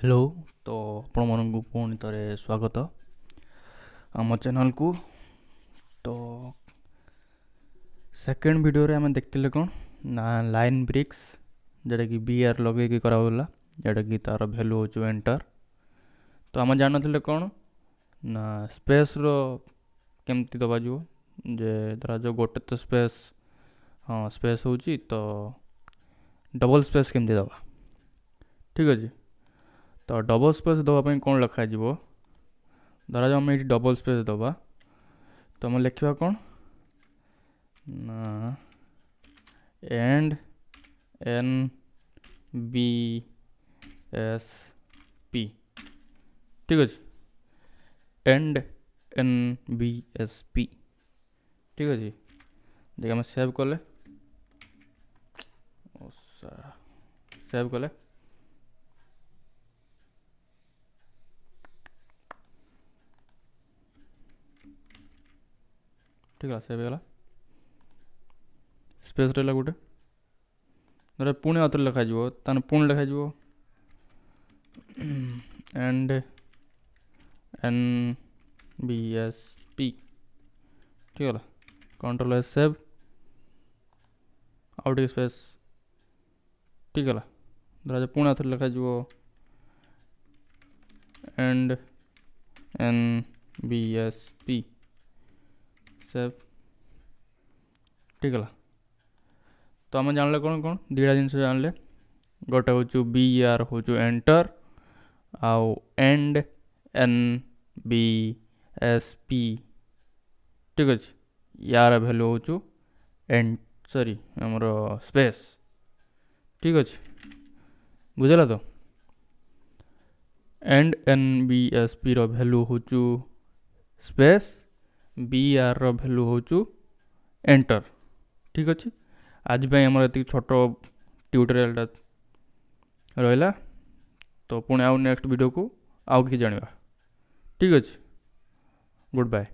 Hello. तो आपण मानक पुणी थे स्वागत आम चैनल को। तो सेकेंड वीडियो रे आम देखते कौन ना लाइन ब्रिक्स जोटा कि बी आर लगे कराला जोटा कि तार भैल्यू हो एंटर। तो आम जान थे कौन ना स्पेस रो केमती दबा जो जे धरा जो गोटे तो स्पेस हाँ स्पेस हो तो डबल स्पेस केमती दबा। ठीक अच्छे। तो डबल स्पेस दवाई कौन लिखा धरा जो आम ये डबल स्पेस दबा तो आम लिखा कौन ना and N B S P. ठीक अच्छे। And N B S P. ठीक अच्छे। देखिए आम सेव कले सेव कले ठीक है सेव होगा स्पेस रहा गोटे धर पुणी आउ थे लिखा ताने पुणी लिखा and N B S P. ठीक है control S save out space. ठीक है धर पुणी आउ थे लिखा and N B S P save. ठीक है तो आम जान कौन कौन दुटा जिन जानले गोटे हूँ बी आर हूँ एंटर आउ and N B S P. ठीक अच्छे यार भैल्यू हूँ एंड सॉरी आमर स्पेस। ठीक अच्छे बुझेगा तो and N B S P row value हूँ space B R row value हूँ एंटर। ठीक अच्छे आज आमर ये छोट ट्यूटोरियल रहा तो पुणी आउ नेक्स्ट वीडियो को आउ कि जाना। ठीक अच्छे गुड बाय।